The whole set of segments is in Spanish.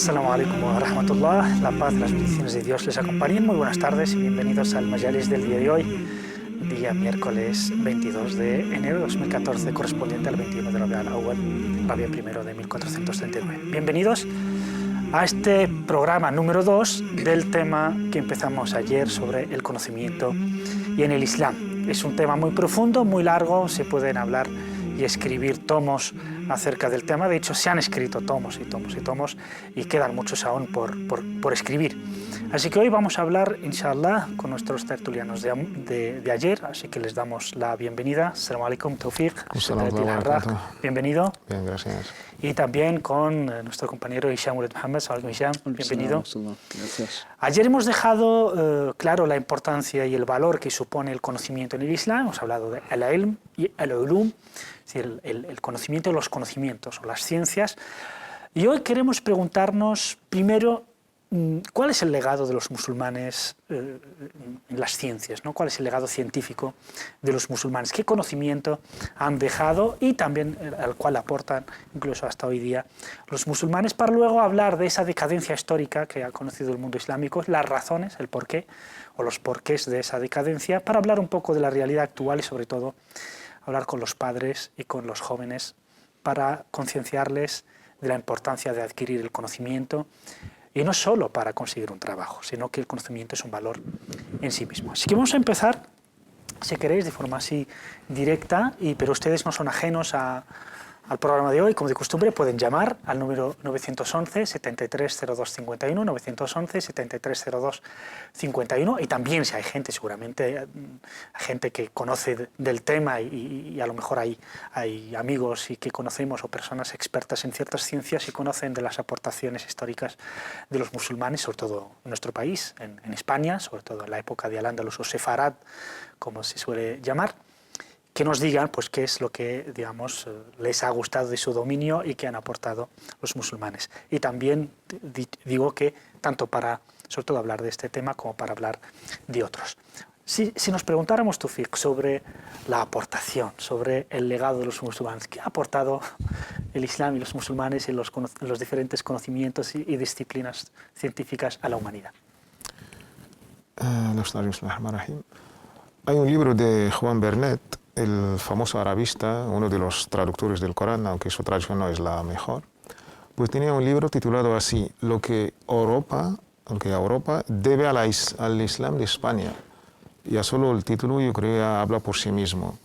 Assalamu alaikum wa rahmatullah, la paz, las bendiciones de Dios les acompañen. Muy buenas tardes y bienvenidos al Majalis del día de hoy, día miércoles 22 de enero de 2014, correspondiente al 21 de Rabi al-Awwal, Rabi I de 1439. Bienvenidos a este programa número 2 del tema que empezamos ayer sobre el conocimiento y en el Islam. Es un tema muy profundo, muy largo, se pueden hablar y escribir tomos acerca del tema. De hecho, se han escrito tomos y tomos y tomos y quedan muchos aún por escribir. Así que hoy vamos a hablar, inshallah, con nuestros tertulianos de ayer, así que les damos la bienvenida. Assalamu alaikum, Tawfiq. Bienvenido. Bien, gracias. Y también con nuestro compañero Hisham Uled Mohammed. Assalamu alaikum, Hisham. Bienvenido. Gracias. Ayer hemos dejado claro la importancia y el valor que supone el conocimiento en el Islam. Hemos hablado de al-ilm y al-ulum, es decir, el conocimiento de los conocimientos o las ciencias. Y hoy queremos preguntarnos primero cuál es el legado de los musulmanes en las ciencias, ¿no? ¿Cuál es el legado científico de los musulmanes? ¿Qué conocimiento han dejado y también al cual aportan incluso hasta hoy día los musulmanes? Para luego hablar de esa decadencia histórica que ha conocido el mundo islámico, las razones, el porqué o los porqués de esa decadencia, para hablar un poco de la realidad actual y sobre todo hablar con los padres y con los jóvenes para concienciarles de la importancia de adquirir el conocimiento, y no solo para conseguir un trabajo, sino que el conocimiento es un valor en sí mismo. Así que vamos a empezar, si queréis, de forma así directa, pero ustedes no son ajenos al programa de hoy. Como de costumbre, pueden llamar al número 911 730251, 911 730251, y también si hay gente, seguramente hay gente que conoce del tema y a lo mejor hay amigos y que conocemos o personas expertas en ciertas ciencias y conocen de las aportaciones históricas de los musulmanes, sobre todo en nuestro país, en España, sobre todo en la época de Al-Ándalus o Sefarad, como se suele llamar, que nos digan pues qué es lo que, digamos, les ha gustado de su dominio y que han aportado los musulmanes. Y también digo que tanto para, sobre todo, hablar de este tema como para hablar de otros. Si nos preguntáramos, Tawfiq, sobre la aportación, sobre el legado de los musulmanes, ¿qué ha aportado el Islam y los musulmanes en los diferentes conocimientos y disciplinas científicas a la humanidad? Hay un libro de Juan Bernet, el famoso arabista, uno de los traductores del Corán, aunque su traducción no es la mejor, pues tenía un libro titulado así: lo que Europa debe al Islam de España. Ya solo el título yo creo que habla por sí mismo.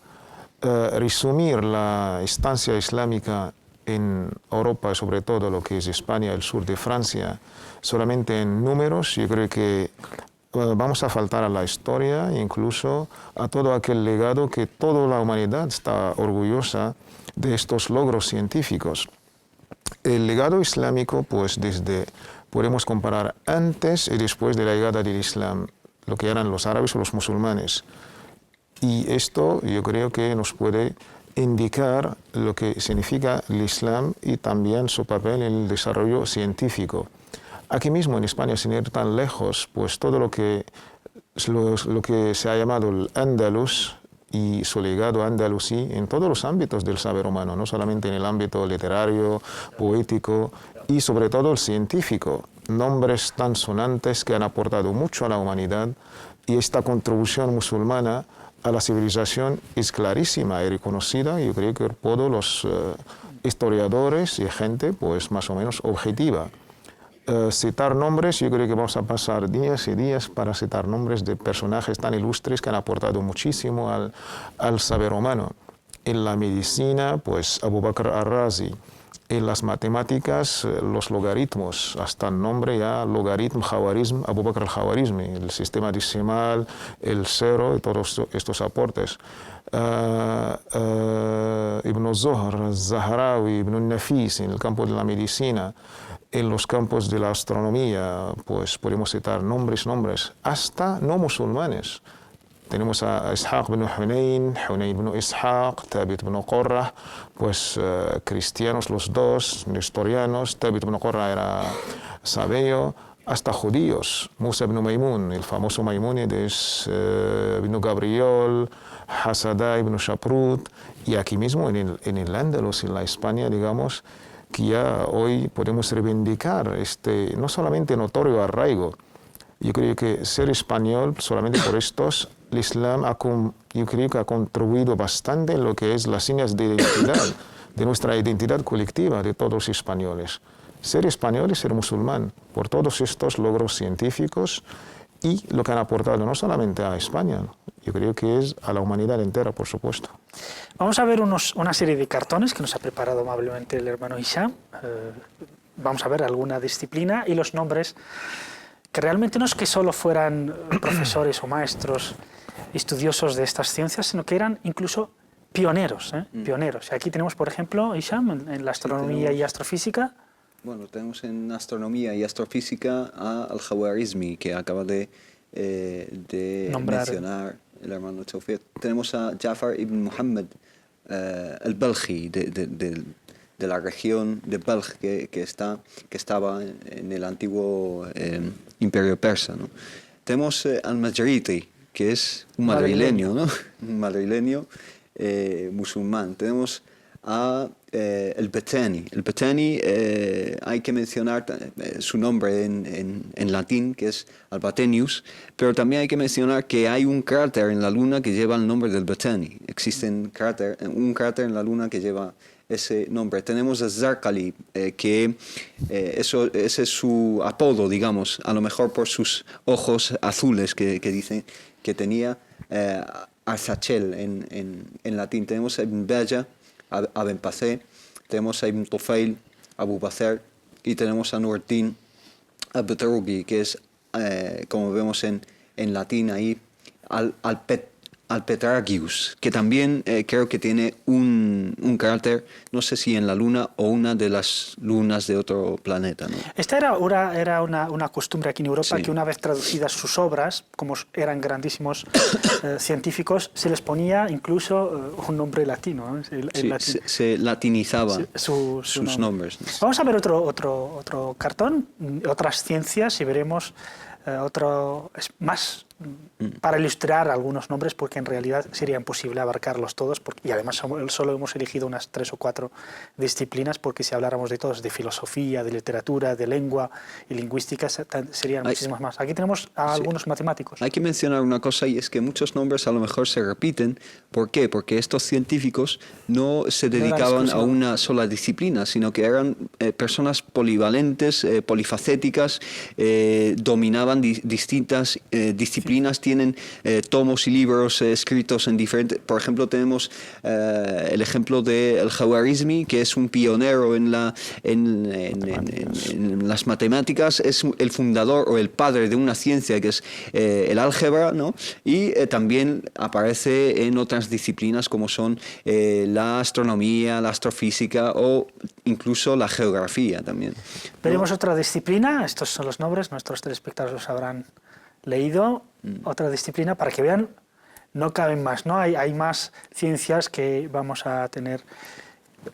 Resumir la estancia islámica en Europa, sobre todo lo que es España, el sur de Francia, solamente en números, yo creo que vamos a faltar a la historia, incluso a todo aquel legado que toda la humanidad está orgullosa de estos logros científicos. El legado islámico, pues podemos comparar antes y después de la llegada del Islam, lo que eran los árabes o los musulmanes. Y esto yo creo que nos puede indicar lo que significa el Islam y también su papel en el desarrollo científico. Aquí mismo en España, sin ir tan lejos, pues todo lo que se ha llamado el Andalus y su legado andalusí en todos los ámbitos del saber humano, no solamente en el ámbito literario, poético y sobre todo el científico. Nombres tan sonantes que han aportado mucho a la humanidad, y esta contribución musulmana a la civilización es clarísima y reconocida, yo creo que por todos los historiadores y gente pues más o menos objetiva. Citar nombres, yo creo que vamos a pasar días y días para citar nombres de personajes tan ilustres que han aportado muchísimo al saber humano. En la medicina, pues Abu Bakr al-Razi. En las matemáticas, los logaritmos, hasta el nombre ya, logaritmo, Khawarizm, Abu Bakr al-Khawarizmi, el sistema decimal, el cero y todos estos aportes. Ibn Zuhr, Zahrawi, Ibn Nafis en el campo de la medicina. En los campos de la astronomía, pues podemos citar nombres, hasta no musulmanes. Tenemos a Ishaq ibn Hunayn ibn Ishaq, Thabit ibn Qurra, pues cristianos los dos, nestorianos. Thabit ibn Qurra era sabeyo, hasta judíos. Musa ibn Maymun, el famoso Maimónides, ibn Gabriel, Hasada ibn Shaprut. Y aquí mismo en el Andalus, en la España, digamos, que ya hoy podemos reivindicar no solamente notorio arraigo. Yo creo que ser español, solamente por estos, el Islam yo creo que ha contribuido bastante en lo que es las señas de identidad, de nuestra identidad colectiva de todos los españoles. Ser español y ser musulmán, por todos estos logros científicos y lo que han aportado no solamente a España, yo creo que es a la humanidad entera, por supuesto. Vamos a ver una serie de cartones que nos ha preparado amablemente el hermano Hisham. Vamos a ver alguna disciplina y los nombres, que realmente no es que solo fueran profesores o maestros estudiosos de estas ciencias, sino que eran incluso pioneros. Pioneros. Aquí tenemos, por ejemplo, Hisham, en la astronomía y astrofísica. Bueno, tenemos en astronomía y astrofísica a Al-Khwarizmi, que acaba de mencionar el hermano Tawfiq. Tenemos a Jafar ibn Muhammad al-Balkhi, de la región de Balkh, que estaba en el antiguo imperio persa, ¿no? Tenemos al-Majriti, que es un madrileño, ¿no? Un madrileño musulmán. Tenemos a el Betani. El Betani hay que mencionar su nombre en latín, que es Albatenius, pero también hay que mencionar que hay un cráter en la Luna que lleva el nombre del Betani. Existe un cráter en la Luna que lleva ese nombre. Tenemos a Zarqali, que ese es su apodo, digamos, a lo mejor por sus ojos azules que dicen que tenía, Arzachel en latín. Tenemos a Ibn Bella, a Ben Pacé, tenemos a Ibn Tufail, Abu Bakr, y tenemos a Nuruddin al-Batrugi, que es, como vemos en latín ahí, Alpetragius, que también creo que tiene un carácter, no sé si en la Luna o una de las lunas de otro planeta, ¿no? Esta era una costumbre aquí en Europa, sí, que una vez traducidas sus obras, como eran grandísimos científicos, se les ponía incluso un nombre latino, ¿no? Sí, se latinizaban sus nombres, ¿no? Vamos a ver otro cartón, otras ciencias, y veremos más para ilustrar algunos nombres, porque en realidad sería imposible abarcarlos todos, y además solo hemos elegido unas 3 o 4 disciplinas, porque si habláramos de todos, de filosofía, de literatura, de lengua y lingüística, serían muchísimas más. Aquí tenemos a algunos matemáticos. Hay que mencionar una cosa, y es que muchos nombres a lo mejor se repiten. ¿Por qué? Porque estos científicos no se dedicaban a una sola disciplina, sino que eran personas polivalentes, polifacéticas, dominaban distintas disciplinas, tienen tomos y libros escritos en diferentes. Por ejemplo, tenemos el ejemplo de Al-Khwarizmi, que es un pionero en las matemáticas, es el fundador o el padre de una ciencia que es el álgebra, ¿no? Y también aparece en otras disciplinas como son la astronomía, la astrofísica o incluso la geografía también, ¿no? Veremos otra disciplina, estos son los nombres, nuestros telespectadores los habrán leído. Otra disciplina, para que vean, no caben más, ¿no? Hay más ciencias que vamos a tener.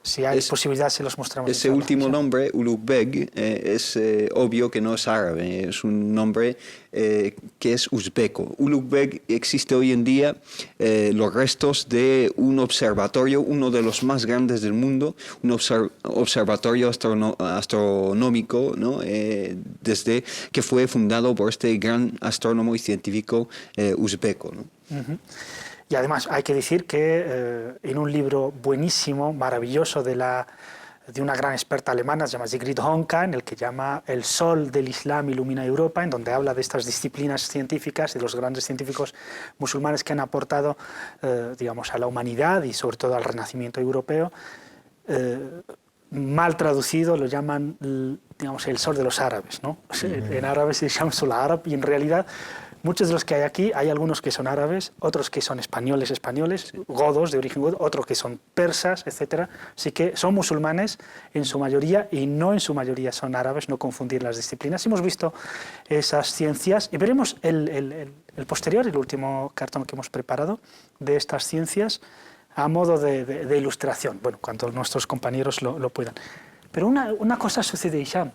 Si hay posibilidad, se los mostramos. Ese último nombre, Ulugh Beg, es obvio que no es árabe, es un nombre que es uzbeco. Ulugh Beg existe hoy en día los restos de un observatorio, uno de los más grandes del mundo, un observatorio astronómico, ¿no? Desde que fue fundado por este gran astrónomo y científico uzbeco, ¿no? Y además hay que decir que en un libro buenísimo, maravilloso, de una gran experta alemana, se llama Sigrid Honka, en el que llama El Sol del Islam ilumina Europa, en donde habla de estas disciplinas científicas, de los grandes científicos musulmanes que han aportado, digamos, a la humanidad y sobre todo al renacimiento europeo. Mal traducido lo llaman, digamos, el sol de los árabes, ¿no? En árabe se llama Sol Árabe, y en realidad muchos de los que hay aquí, hay algunos que son árabes, otros que son españoles, godos de origen godo, otros que son persas, etc. Así que son musulmanes en su mayoría, y no en su mayoría son árabes, no confundir las disciplinas. Hemos visto esas ciencias y veremos el posterior, el último cartón que hemos preparado de estas ciencias a modo de ilustración, bueno, cuando nuestros compañeros lo puedan. Pero una cosa sucede, Hisham,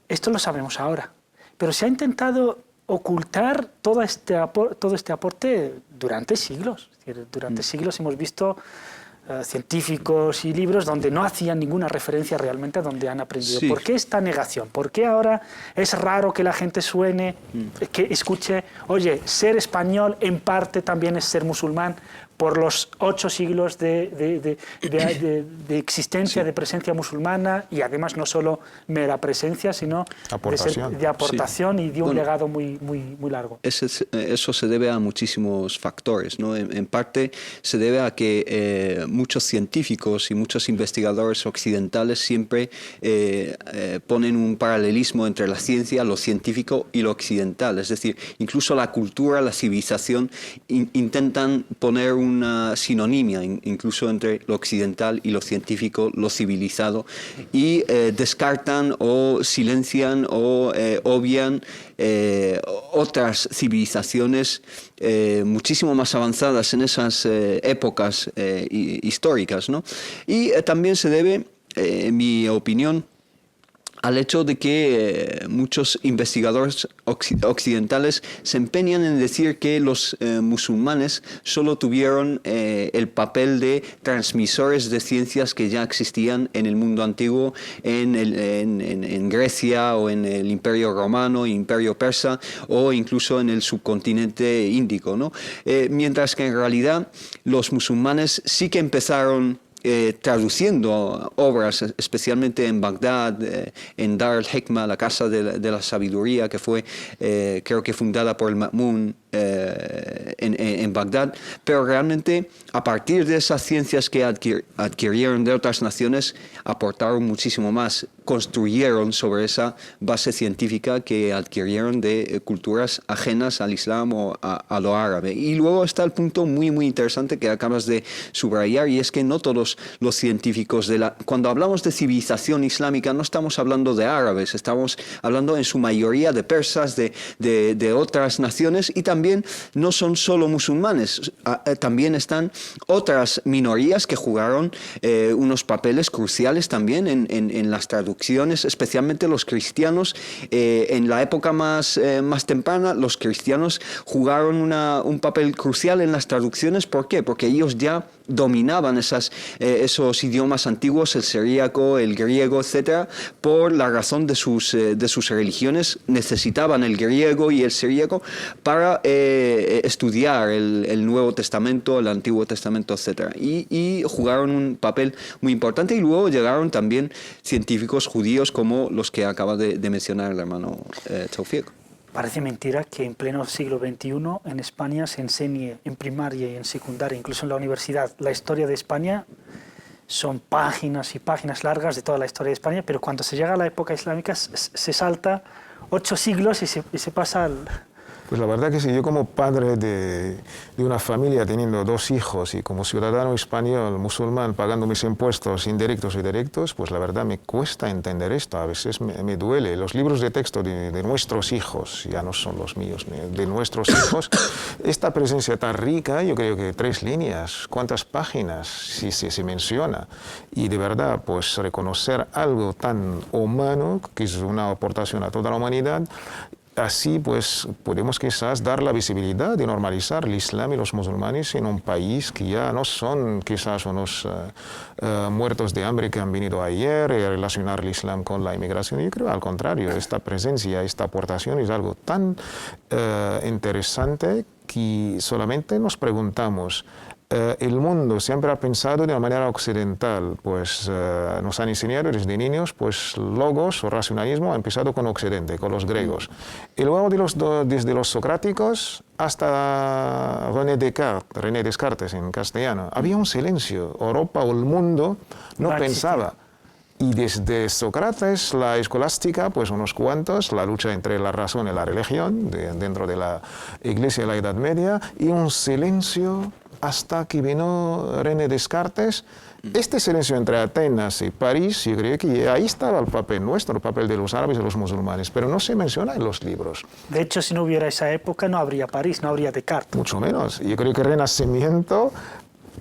esto lo sabemos ahora, pero se ha intentado ocultar todo este aporte durante siglos. Es decir, durante siglos hemos visto científicos y libros donde no hacían ninguna referencia realmente a donde han aprendido. Sí. ¿Por qué esta negación? ¿Por qué ahora es raro que la gente que escuche, oye, ser español en parte también es ser musulmán por los 8 siglos de existencia, de presencia musulmana, y además no solo mera presencia, sino de aportación y de un legado muy largo? Eso se debe a muchísimos factores, ¿no? En parte se debe a que muchos científicos y muchos investigadores occidentales siempre ponen un paralelismo entre la ciencia, lo científico y lo occidental. Es decir, incluso la cultura, la civilización intentan poner una sinonimia incluso entre lo occidental y lo científico, lo civilizado, y descartan o silencian o obvian otras civilizaciones muchísimo más avanzadas en esas épocas históricas, ¿no? Y también se debe, en mi opinión, al hecho de que muchos investigadores occidentales se empeñan en decir que los musulmanes solo tuvieron el papel de transmisores de ciencias que ya existían en el mundo antiguo, en Grecia o en el Imperio Romano, Imperio Persa o incluso en el subcontinente índico, ¿no? Mientras que en realidad los musulmanes sí que empezaron traduciendo obras, especialmente en Bagdad, en Dar al-Hikma, la Casa de la Sabiduría, que fue, creo que fundada por el Ma'mun en Bagdad, pero realmente a partir de esas ciencias que adquirieron de otras naciones, aportaron muchísimo más, construyeron sobre esa base científica que adquirieron de culturas ajenas al Islam o a lo árabe. Y luego está el punto muy interesante que acabas de subrayar, y es que no todos los científicos cuando hablamos de civilización islámica no estamos hablando de árabes, estamos hablando en su mayoría de persas, de otras naciones, y también no son solo musulmanes, también están otras minorías que jugaron unos papeles cruciales también en las traducciones, especialmente los cristianos. En la época más temprana, los cristianos jugaron un papel crucial en las traducciones. ¿Por qué? Porque ellos ya dominaban esos idiomas antiguos, el siríaco, el griego, etcétera, por la razón de sus religiones. Necesitaban el griego y el siríaco para estudiar el Nuevo Testamento, el Antiguo Testamento, etcétera, y jugaron un papel muy importante. Y luego llegaron también científicos judíos como los que acaba de mencionar el hermano Tawfiq. Parece mentira que en pleno siglo XXI en España se enseñe en primaria y en secundaria, incluso en la universidad, la historia de España. Son páginas y páginas largas de toda la historia de España, pero cuando se llega a la época islámica se salta 8 siglos y se pasa al... Pues la verdad que sí, yo como padre de una familia teniendo 2 hijos y como ciudadano español, musulmán, pagando mis impuestos indirectos y directos, pues la verdad me cuesta entender esto, a veces me duele. Los libros de texto de nuestros hijos, ya no son los míos, de nuestros hijos, esta presencia tan rica, yo creo que 3 líneas, ¿cuántas páginas si se menciona? Y de verdad, pues reconocer algo tan humano, que es una aportación a toda la humanidad. Así pues podemos quizás dar la visibilidad y normalizar el Islam y los musulmanes en un país que ya no son quizás unos muertos de hambre que han venido ayer, y relacionar el Islam con la inmigración. Yo creo al contrario, esta presencia, esta aportación es algo tan interesante que solamente nos preguntamos. El mundo siempre ha pensado de una manera occidental, pues nos han enseñado desde niños, pues logos o racionalismo ha empezado con Occidente, con los griegos. Y luego desde los socráticos hasta René Descartes en castellano, había un silencio. Europa o el mundo no pensaba. Y desde Sócrates, la escolástica, pues unos cuantos, la lucha entre la razón y la religión, dentro de la Iglesia de la Edad Media, y un silencio hasta que vino René Descartes. Este silencio entre Atenas y París, yo creo que ahí estaba el papel nuestro, el papel de los árabes y los musulmanes, pero no se menciona en los libros. De hecho, si no hubiera esa época, no habría París, no habría Descartes. Mucho menos. Yo creo que el Renacimiento,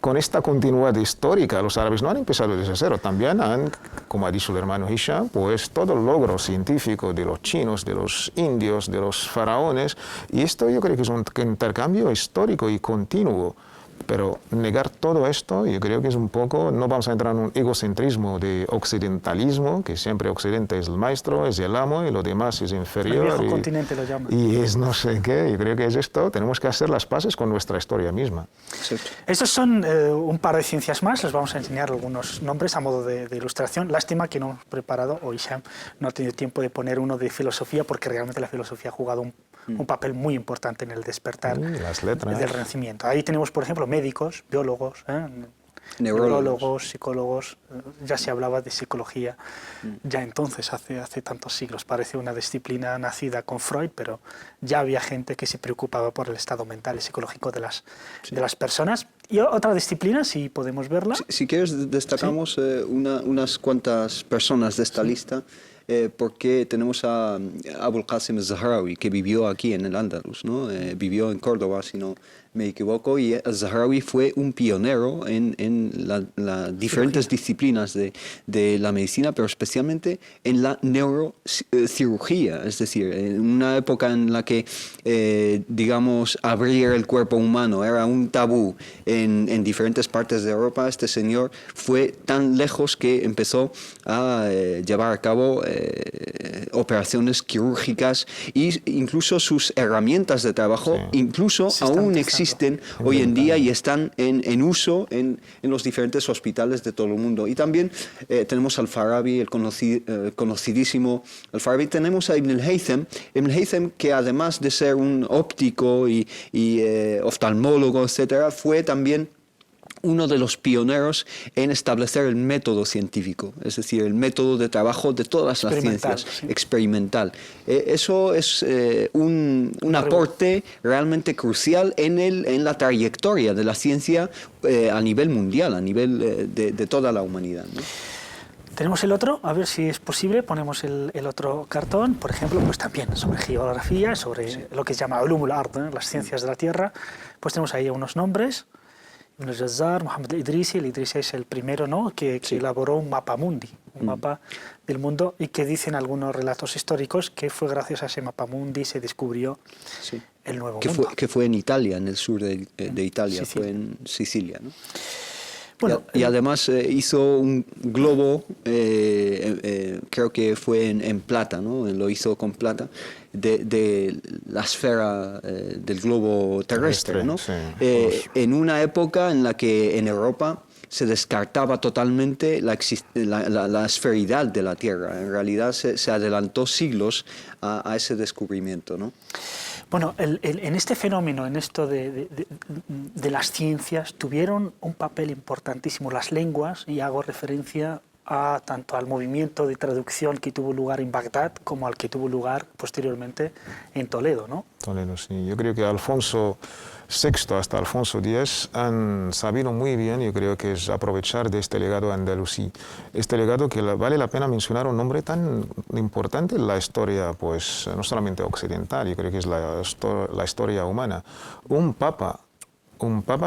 con esta continuidad histórica, los árabes no han empezado desde cero, también han, como ha dicho el hermano Hisham, pues todo el logro científico de los chinos, de los indios, de los faraones, y esto yo creo que es un intercambio histórico y continuo. Pero negar todo esto, yo creo que es un poco, no vamos a entrar en un egocentrismo de occidentalismo, que siempre Occidente es el maestro, es el amo y lo demás es inferior. El viejo continente lo llaman. Y es no sé qué, yo creo que es esto, tenemos que hacer las paces con nuestra historia misma. Sí. Estos son un par de ciencias más, les vamos a enseñar algunos nombres a modo de ilustración. Lástima que no hemos preparado, o Hisham no ha tenido tiempo de poner uno de filosofía, porque realmente la filosofía ha jugado un papel muy importante en el despertar Las letras. del Renacimiento. Ahí tenemos, por ejemplo, médicos, biólogos, Neurólogos, psicólogos, ya se hablaba de psicología ya entonces, hace tantos siglos. Parece una disciplina nacida con Freud, pero ya había gente que se preocupaba por el estado mental y psicológico de las personas. Y otra disciplina, si podemos verla. Si quieres, destacamos unas cuantas personas de esta lista, porque tenemos a Abul Qasim al-Zahrawi, que vivió aquí en el Andalus, ¿no? Vivió en Córdoba, si no me equivoco, y al-Zahrawi fue un pionero en las diferentes disciplinas de la medicina, pero especialmente en la neurocirugía, es decir, en una época en la que, digamos, abrir el cuerpo humano era un tabú en diferentes partes de Europa. Este señor fue tan lejos que empezó a llevar a cabo operaciones quirúrgicas, e incluso sus herramientas de trabajo incluso aún existen hoy en día y están en uso en los diferentes hospitales de todo el mundo. Y también tenemos al Farabi, el conocidísimo al Farabi. Tenemos a Ibn al-Haytham, que además de ser un óptico y oftalmólogo, etcétera, fue también uno de los pioneros en establecer el método científico, es decir, el método de trabajo de todas las ciencias, experimental. Eso es un aporte realmente crucial en la trayectoria de la ciencia a nivel mundial, a nivel de toda la humanidad, ¿no? Tenemos el otro, a ver si es posible, ponemos el otro cartón, por ejemplo, pues también sobre geografía, sobre lo que se llama Ulumul Ard, las ciencias de la Tierra. Pues tenemos ahí unos nombres: Ibn al-Jazar, Muhammad al-Idrisi. El Idrisi es el primero, ¿no?, que elaboró un mapa mundi, un mapa del mundo, y que dicen algunos relatos históricos que fue gracias a ese mapa mundi se descubrió el nuevo mundo. Que fue en Italia, en el sur de Italia, Sicilia. Fue en Sicilia, ¿no? Bueno, y además hizo un globo, creo que fue en plata, ¿no? Lo hizo con plata, de la esfera del globo terrestre, ¿no? Sí. En una época en la que en Europa se descartaba totalmente la esferidad de la Tierra. En realidad se adelantó siglos a ese descubrimiento, ¿no? Bueno, en este fenómeno, en esto de las ciencias, tuvieron un papel importantísimo las lenguas, y hago referencia tanto al movimiento de traducción que tuvo lugar en Bagdad como al que tuvo lugar posteriormente en Toledo, ¿no? Toledo, sí. Yo creo que Alfonso VI hasta Alfonso X han sabido muy bien, yo creo que es aprovechar de este legado andalusí. Este legado que vale la pena mencionar un nombre tan importante en la historia, pues no solamente occidental, yo creo que es la historia humana. Un papa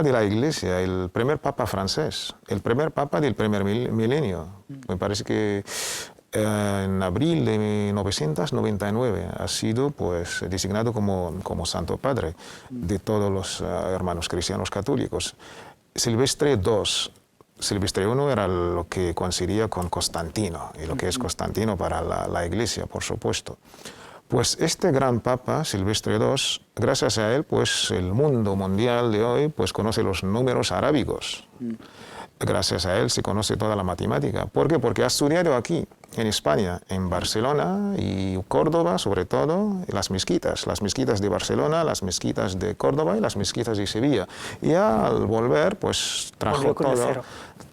de la Iglesia, el primer papa francés, el primer papa del primer milenio. Me parece que en abril de 1999 ha sido pues designado como Santo Padre de todos los hermanos cristianos católicos. Silvestre I era lo que coincidía con Constantino, y lo que es Constantino para la Iglesia, por supuesto. Pues este gran Papa, Silvestre II, gracias a él, pues el mundo mundial de hoy pues conoce los números arábigos. Gracias a él se conoce toda la matemática. ¿Por qué? Porque ha estudiado aquí, en España, en Barcelona y Córdoba, sobre todo, las mezquitas de Barcelona, las mezquitas de Córdoba y las mezquitas de Sevilla. Y al volver, pues trajo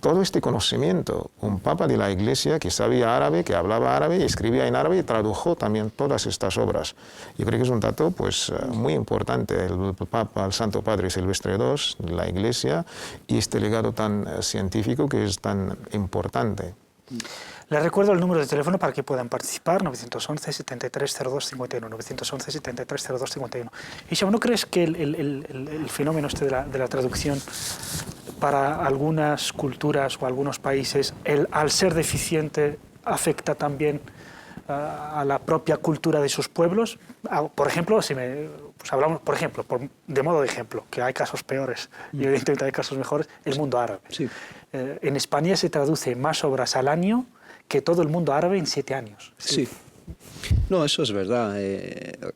todo este conocimiento. Un papa de la Iglesia que sabía árabe, que hablaba árabe, y escribía en árabe y tradujo también todas estas obras. Yo creo que es un dato pues muy importante, el Papa, el Santo Padre Silvestre II, la Iglesia, y este legado tan científico que es tan importante. Les recuerdo el número de teléfono para que puedan participar: 911 7302 51, 911 7302 51. Y ¿no crees que el fenómeno este de la traducción para algunas culturas o algunos países, al ser deficiente, afecta también a la propia cultura de sus pueblos? Por ejemplo, pues hablamos, por ejemplo, de modo de ejemplo, que hay casos peores y evidentemente hay casos mejores, el mundo árabe. Sí. En España se traduce más obras al año que todo el mundo árabe en 7 años. Sí. No, eso es verdad.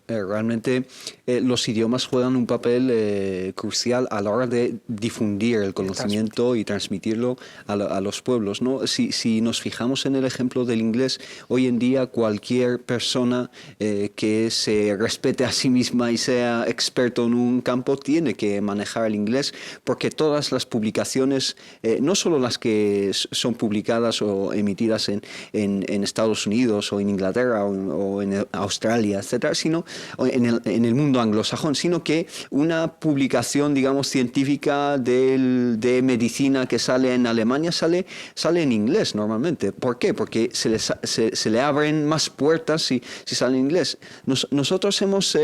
Realmente los idiomas juegan un papel crucial a la hora de difundir el conocimiento y transmitirlo a los pueblos, ¿no? Si nos fijamos en el ejemplo del inglés, hoy en día cualquier persona que se respete a sí misma y sea experto en un campo tiene que manejar el inglés, porque todas las publicaciones, no solo las que son publicadas o emitidas en Estados Unidos o en Inglaterra o en Australia, etcétera, sino en el mundo anglosajón, sino que una publicación, digamos, científica de medicina que sale en Alemania sale en inglés normalmente. ¿Por qué? Porque se le abren más puertas si sale en inglés. Nosotros nos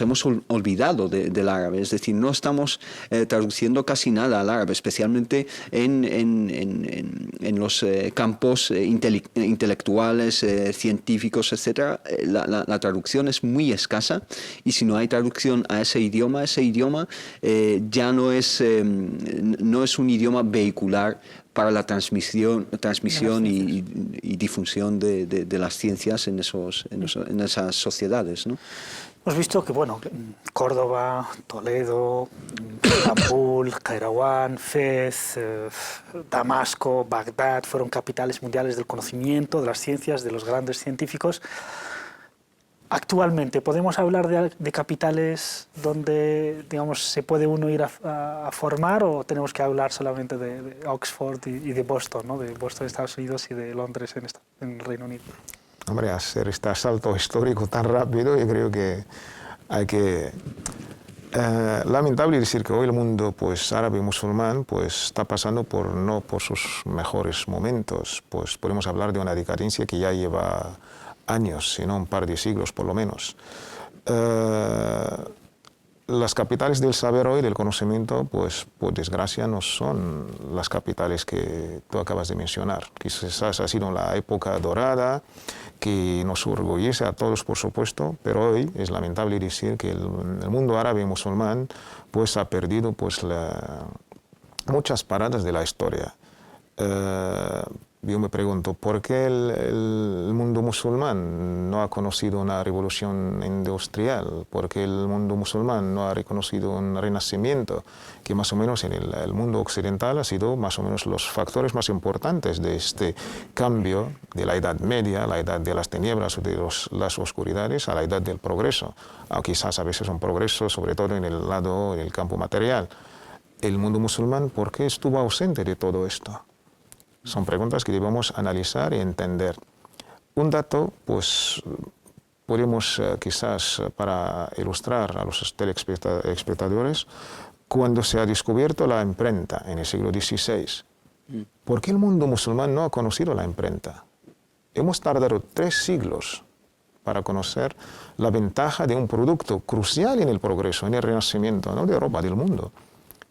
hemos olvidado del árabe, es decir, no estamos traduciendo casi nada al árabe, especialmente en los campos intelectuales, científicos, etcétera. La traducción es muy escasa, y si no hay traducción a ese idioma ya no es un idioma vehicular para la transmisión y difusión de las ciencias en esas sociedades, ¿no? Hemos visto que, bueno, Córdoba, Toledo, Estambul, Kairouán, Fez, Damasco, Bagdad fueron capitales mundiales del conocimiento, de las ciencias, de los grandes científicos. Actualmente, ¿podemos hablar de capitales donde, digamos, se puede uno ir a formar, o tenemos que hablar solamente de Oxford y de Boston, ¿no? De Boston en Estados Unidos y de Londres en el Reino Unido? Hombre, hacer este salto histórico tan rápido, yo creo que hay que... lamentable decir que hoy el mundo pues, árabe y musulmán pues, está pasando no por sus mejores momentos. Pues podemos hablar de una decadencia que ya lleva años, sino un par de siglos por lo menos. Las capitales del saber hoy, del conocimiento, pues por desgracia no son las capitales que tú acabas de mencionar. Quizás ha sido la época dorada, que nos orgullece a todos, por supuesto, pero hoy es lamentable decir que el mundo árabe y musulmán pues, ha perdido pues, muchas paradas de la historia. Yo me pregunto, ¿por qué el mundo musulmán no ha conocido una revolución industrial? ¿Por qué el mundo musulmán no ha reconocido un renacimiento? Que más o menos en el mundo occidental ha sido más o menos los factores más importantes de este cambio de la Edad Media, la edad de las tinieblas o de las oscuridades, a la edad del progreso. Aunque quizás a veces un progreso, sobre todo en el campo material. El mundo musulmán, ¿por qué estuvo ausente de todo esto? Son preguntas que debemos analizar y entender. Un dato, pues, podemos quizás para ilustrar a los telespectadores, cuando se ha descubierto la imprenta en el siglo XVI. ¿Por qué el mundo musulmán no ha conocido la imprenta? Hemos tardado 3 siglos para conocer la ventaja de un producto crucial en el progreso, en el renacimiento, no de Europa, del mundo.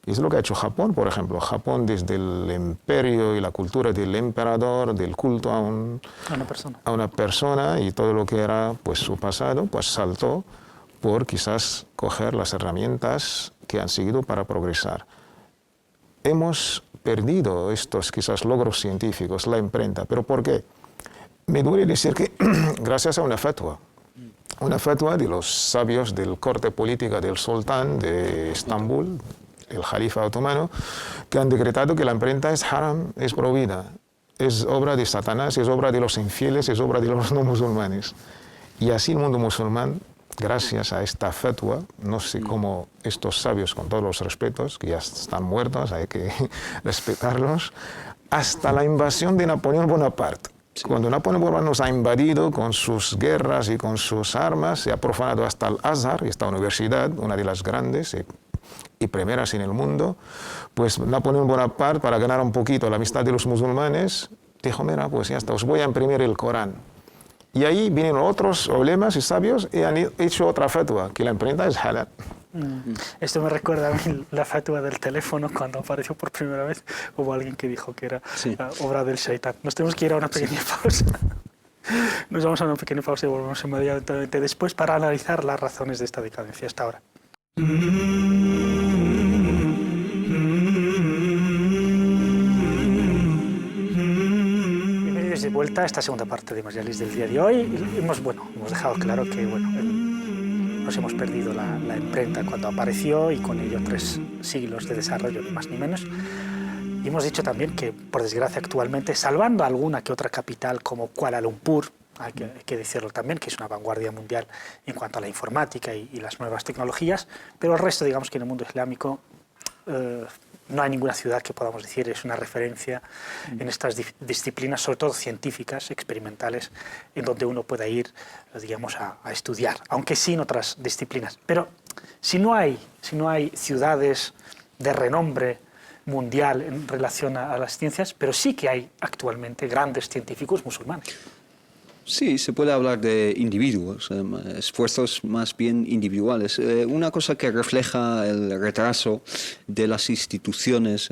Y es lo que ha hecho Japón, por ejemplo. Japón, desde el imperio y la cultura del emperador, del culto a una persona y todo lo que era pues, su pasado, pues saltó por quizás coger las herramientas que han seguido para progresar. Hemos perdido estos quizás logros científicos, la imprenta. ¿Pero por qué? Me duele decir que gracias a una fatwa de los sabios del corte política del sultán de Estambul, el jalifa otomano, que han decretado que la imprenta es haram, es prohibida, es obra de Satanás, es obra de los infieles, es obra de los no musulmanes. Y así el mundo musulmán, gracias a esta fatwa, no sé cómo estos sabios, con todos los respetos, que ya están muertos, hay que respetarlos, hasta la invasión de Napoleón Bonaparte. Cuando Napoleón Bonaparte nos ha invadido con sus guerras y con sus armas, se ha profanado hasta el Azhar, esta universidad, una de las grandes y primeras en el mundo, pues Napoleón Bonaparte, para ganar un poquito la amistad de los musulmanes, dijo, mira, pues ya está, os voy a imprimir el Corán. Y ahí vienen otros problemas y sabios y han hecho otra fatwa, que la imprenta es halal. Esto me recuerda a mí la fatwa del teléfono, cuando apareció por primera vez, hubo alguien que dijo que era obra del shaitán. Nos tenemos que ir a una pequeña pausa. Nos vamos a una pequeña pausa y volvemos inmediatamente después para analizar las razones de esta decadencia. Hasta ahora. Bienvenidos de vuelta a esta segunda parte de Majalis del día de hoy. Hemos dejado claro que nos hemos perdido la imprenta cuando apareció y con ello 3 siglos de desarrollo, ni más ni menos. Y hemos dicho también que, por desgracia, actualmente, salvando alguna que otra capital como Kuala Lumpur, hay que decirlo también, que es una vanguardia mundial en cuanto a la informática y las nuevas tecnologías, pero el resto, digamos que en el mundo islámico no hay ninguna ciudad que podamos decir es una referencia en estas disciplinas, sobre todo científicas, experimentales, en donde uno pueda ir, digamos, a estudiar, aunque sí en otras disciplinas. Pero si no hay ciudades de renombre mundial en relación a las ciencias, pero sí que hay actualmente grandes científicos musulmanes. Sí, se puede hablar de individuos, esfuerzos más bien individuales. Una cosa que refleja el retraso de las instituciones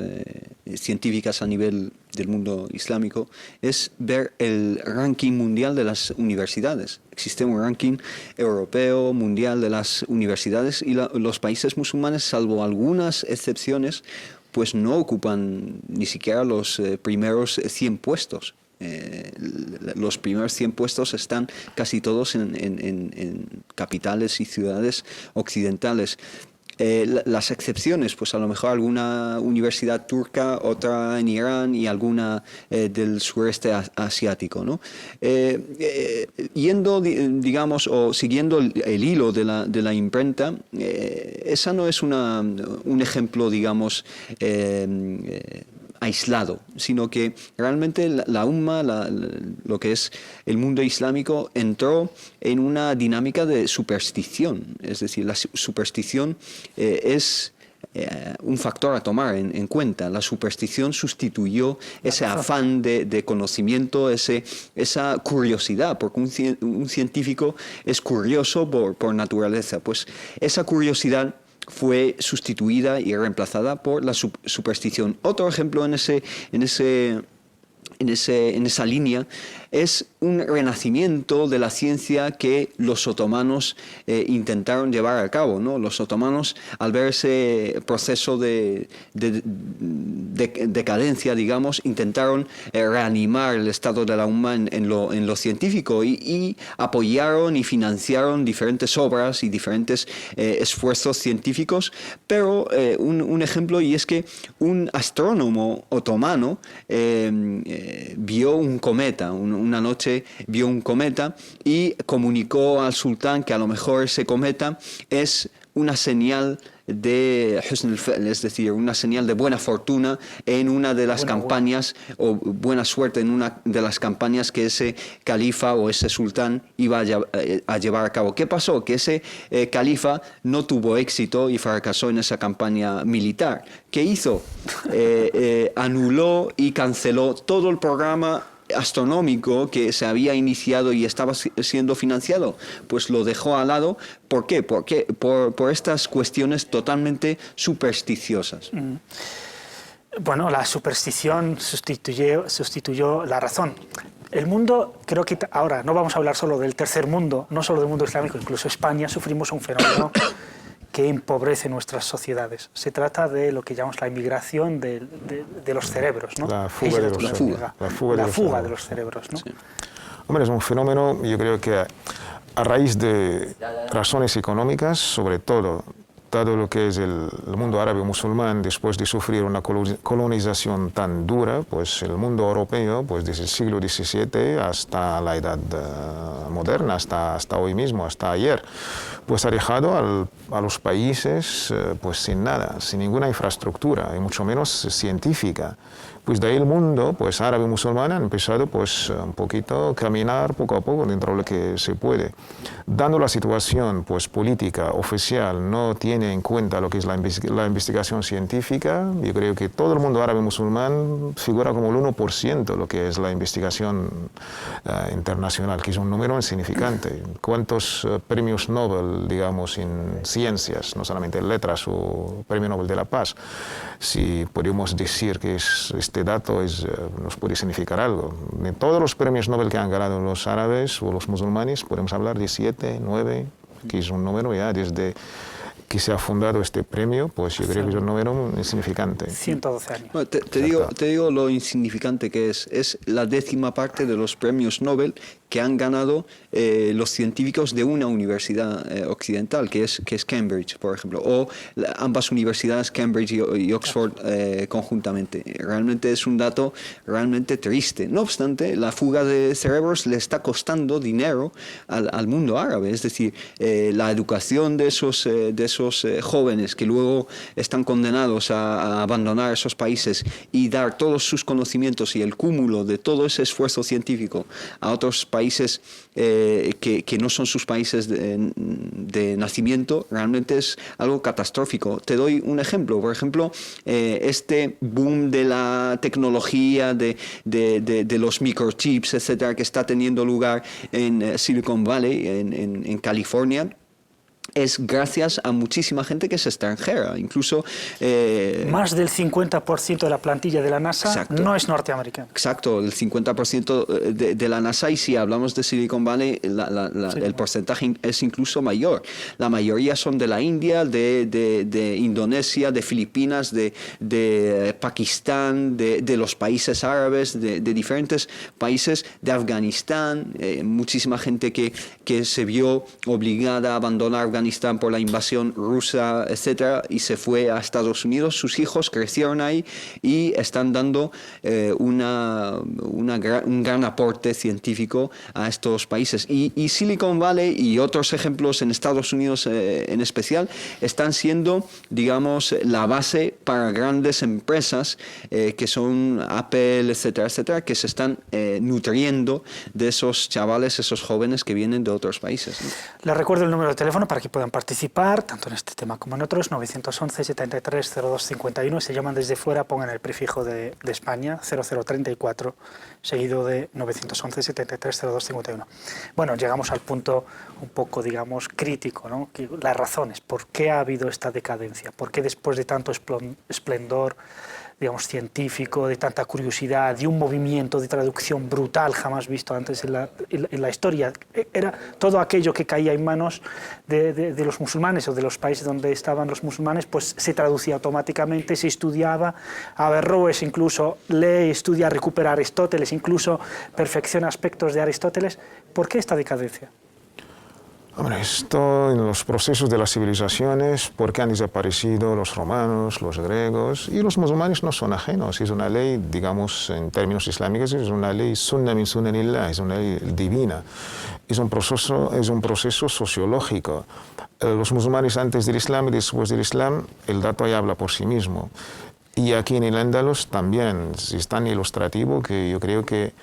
científicas a nivel del mundo islámico es ver el ranking mundial de las universidades. Existe un ranking europeo, mundial de las universidades y los países musulmanes, salvo algunas excepciones, pues no ocupan ni siquiera los primeros 100 puestos. Los primeros 100 puestos están casi todos en capitales y ciudades occidentales. Las excepciones, pues a lo mejor alguna universidad turca, otra en Irán y alguna del sureste asiático, ¿no? Yendo, digamos, o siguiendo el hilo de la imprenta, esa no es un ejemplo, digamos, aislado, sino que realmente la umma, lo que es el mundo islámico, entró en una dinámica de superstición. Es decir, la superstición es un factor a tomar en cuenta. La superstición sustituyó ese afán de conocimiento, esa curiosidad, porque un científico es curioso por naturaleza. Pues esa curiosidad fue sustituida y reemplazada por la superstición. Otro ejemplo en esa línea es un renacimiento de la ciencia que los otomanos intentaron llevar a cabo, ¿no? Los otomanos, al ver ese proceso de decadencia, digamos, intentaron reanimar el estado de la umma en lo científico y apoyaron y financiaron diferentes obras y diferentes esfuerzos científicos, pero un ejemplo, y es que un astrónomo otomano vio un cometa, una noche vio un cometa y comunicó al sultán que a lo mejor ese cometa es una señal de husn al-fi'l, es decir, una señal de buena fortuna en una de las campañas, o buena suerte en una de las campañas que ese califa o ese sultán iba a llevar a cabo. ¿Qué pasó? Que ese califa no tuvo éxito y fracasó en esa campaña militar. ¿Qué hizo? Anuló y canceló todo el programa astronómico que se había iniciado y estaba siendo financiado, pues lo dejó al lado. ¿Por qué? Porque por estas cuestiones totalmente supersticiosas. Bueno, la superstición sustituyó la razón. El mundo, creo que ahora no vamos a hablar solo del tercer mundo, no solo del mundo islámico, incluso España sufrimos un fenómeno que empobrece nuestras sociedades. Se trata de lo que llamamos la inmigración de los cerebros, ¿no? La fuga de los cerebros. La fuga de los cerebros, ¿no? Sí. Hombre, es un fenómeno, yo creo que a raíz de razones económicas, sobre todo, dado lo que es el mundo árabe musulmán, después de sufrir una colonización tan dura, pues el mundo europeo, pues desde el siglo XVII hasta la edad moderna, hasta hoy mismo, hasta ayer, pues ha dejado a los países pues sin nada, sin ninguna infraestructura, y mucho menos científica. Pues de ahí el mundo, pues árabe musulmán, ha empezado pues un poquito a caminar poco a poco dentro de lo que se puede. Dando la situación pues política, oficial, no tiene en cuenta lo que es la investigación científica, yo creo que todo el mundo árabe musulmán figura como el 1% lo que es la investigación internacional, que es un número insignificante. ¿Cuántos premios Nobel, digamos, en ciencias, no solamente en letras o Premio Nobel de la Paz, si podemos decir que está este dato nos puede significar algo. De todos los premios Nobel que han ganado los árabes o los musulmanes, podemos hablar de 7, 9, que es un número ya desde que se ha fundado este premio, pues yo creo que es un número insignificante. 112 años. Bueno, te digo lo insignificante que es la 10ª parte de los premios Nobel que han ganado los científicos de una universidad occidental, que es Cambridge, por ejemplo, o ambas universidades, Cambridge y Oxford, conjuntamente. Realmente es un dato realmente triste. No obstante, la fuga de cerebros le está costando dinero al mundo árabe, es decir, la educación de esos jóvenes que luego están condenados a abandonar esos países y dar todos sus conocimientos y el cúmulo de todo ese esfuerzo científico a otros países que no son sus países de nacimiento, realmente es algo catastrófico. Te doy un ejemplo. Por ejemplo, este boom de la tecnología, de los microchips, etcétera, que está teniendo lugar en Silicon Valley, en California, es gracias a muchísima gente que es extranjera, incluso... Más del 50% de la plantilla de la NASA exacto, no es norteamericana. Exacto, el 50% de la NASA, y si hablamos de Silicon Valley, el porcentaje es incluso mayor. La mayoría son de la India, de Indonesia, de Filipinas, de Pakistán, de los países árabes, de diferentes países, de Afganistán, muchísima gente que se vio obligada a abandonar Afganistán por la invasión rusa, etcétera, y se fue a Estados Unidos. Sus hijos crecieron ahí y están dando un gran aporte científico a estos países. Y Silicon Valley y otros ejemplos en Estados Unidos en especial están siendo, digamos, la base para grandes empresas que son Apple, etcétera, etcétera, que se están nutriendo de esos chavales, esos jóvenes que vienen de otros países, ¿no? Les recuerdo el número de teléfono para que puedan participar, tanto en este tema como en otros, 911 73 02 51. Si llaman desde fuera, pongan el prefijo de España, 0034, seguido de 911 73 02 51. Bueno, llegamos al punto un poco, digamos, crítico, ¿no? Las razones, ¿por qué ha habido esta decadencia? ¿Por qué después de tanto esplendor, digamos, científico, de tanta curiosidad, de un movimiento de traducción brutal jamás visto antes en la historia? Era todo aquello que caía en manos de los musulmanes o de los países donde estaban los musulmanes, pues se traducía automáticamente, se estudiaba. Averroes incluso lee, estudia, recupera a Aristóteles, incluso perfecciona aspectos de Aristóteles. ¿Por qué esta decadencia? Hombre, esto en los procesos de las civilizaciones, porque han desaparecido los romanos, los griegos, y los musulmanes no son ajenos. Es una ley, digamos, en términos islámicos, es una ley sunna min sunanillah, es una ley divina. Es un proceso sociológico. Los musulmanes antes del Islam y después del Islam, el dato ya habla por sí mismo. Y aquí en el Andalus también es tan ilustrativo que yo creo que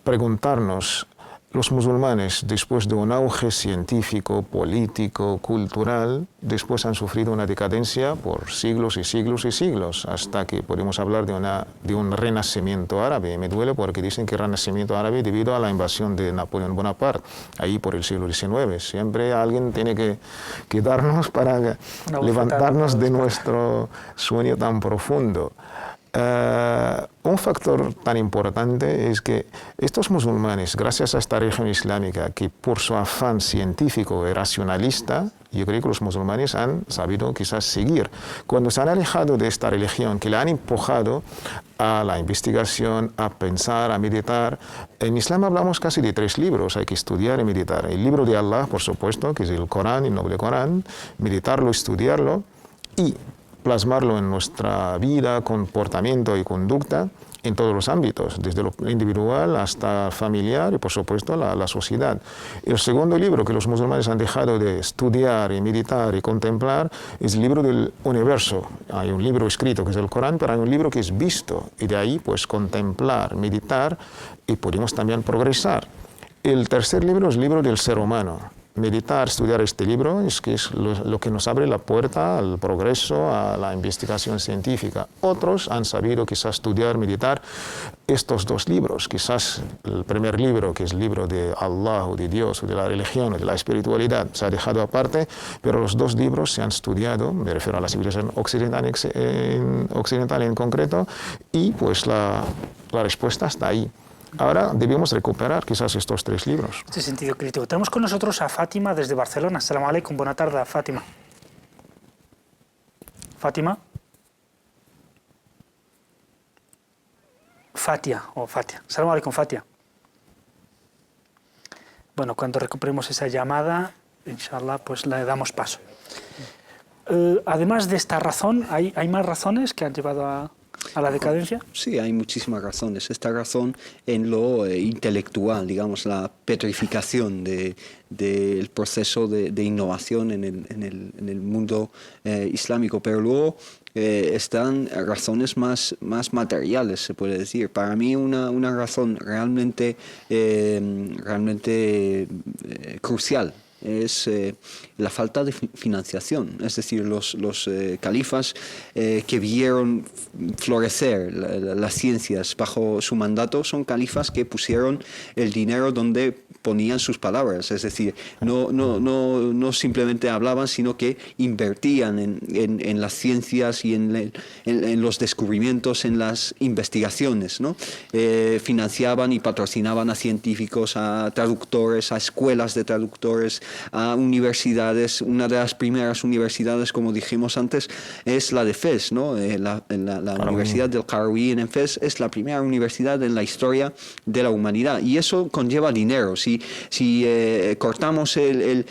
preguntarnos, los musulmanes, después de un auge científico, político, cultural, después han sufrido una decadencia por siglos y siglos y siglos, hasta que podemos hablar de un renacimiento árabe. Me duele porque dicen que renacimiento árabe debido a la invasión de Napoleón Bonaparte, ahí por el siglo XIX. Siempre alguien tiene que darnos para levantarnos de nuestro sueño tan profundo. Un factor tan importante es que estos musulmanes, gracias a esta religión islámica, que por su afán científico y racionalista, yo creo que los musulmanes han sabido quizás seguir. Cuando se han alejado de esta religión, que le han empujado a la investigación, a pensar, a meditar. En Islam hablamos casi de 3 libros, hay que estudiar y meditar. El libro de Allah, por supuesto, que es el Corán, el noble Corán, meditarlo, estudiarlo y plasmarlo en nuestra vida, comportamiento y conducta en todos los ámbitos, desde lo individual hasta familiar y, por supuesto, la sociedad. El segundo libro que los musulmanes han dejado de estudiar y meditar y contemplar es el libro del universo. Hay un libro escrito que es el Corán, pero hay un libro que es visto y de ahí pues contemplar, meditar y podemos también progresar. El tercer libro es el libro del ser humano. meditar, estudiar este libro, es que es lo que nos abre la puerta al progreso, a la investigación científica. Otros han sabido quizás estudiar, meditar estos dos libros. Quizás el primer libro, que es el libro de Allah o de Dios o de la religión o de la espiritualidad, se ha dejado aparte, pero los dos libros se han estudiado, me refiero a la civilización occidental en concreto, y pues la respuesta está ahí. Ahora debemos recuperar quizás estos tres libros. Este sentido crítico. Tenemos con nosotros a Fátima desde Barcelona. Assalamu alaikum, buena tarde, Fátima. Fátima. Fatia o Fatia. Assalamu alaikum, Fatia. Bueno, cuando recuperemos esa llamada, inshallah, pues le damos paso. Además de esta razón, ¿hay más razones que han llevado a la decadencia? Sí, hay muchísimas razones. Esta razón en lo intelectual, digamos, la petrificación del proceso de innovación en el mundo islámico, pero luego están razones más materiales, se puede decir. Para mí una razón realmente crucial es la falta de financiación, es decir, los califas que vieron florecer las ciencias bajo su mandato son califas que pusieron el dinero donde ponían sus palabras, es decir, no simplemente hablaban, sino que invertían en las ciencias y en los descubrimientos, en las investigaciones, ¿no? Financiaban y patrocinaban a científicos, a traductores, a escuelas de traductores, a universidades. Una de las primeras universidades, como dijimos antes, es la de Fez, ¿no? La Universidad del Qarawiyyin en Fez es la primera universidad en la historia de la humanidad, y eso conlleva dinero. Si cortamos el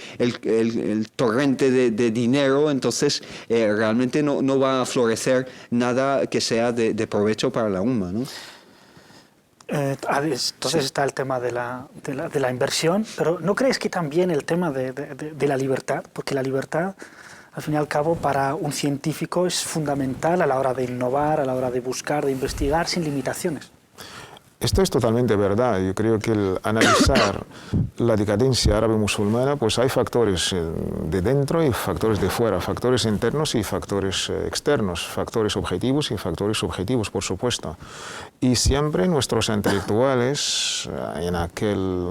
torrente de dinero, entonces realmente no va a florecer nada que sea de provecho para la umma, ¿no? Entonces está el tema de la inversión, pero ¿no crees que también el tema de la libertad? Porque la libertad, al fin y al cabo, para un científico es fundamental a la hora de innovar, a la hora de buscar, de investigar sin limitaciones. Esto es totalmente verdad. Yo creo que el analizar la decadencia árabe-musulmana, pues hay factores de dentro y factores de fuera, factores internos y factores externos, factores objetivos y factores subjetivos, por supuesto. Y siempre nuestros intelectuales en aquel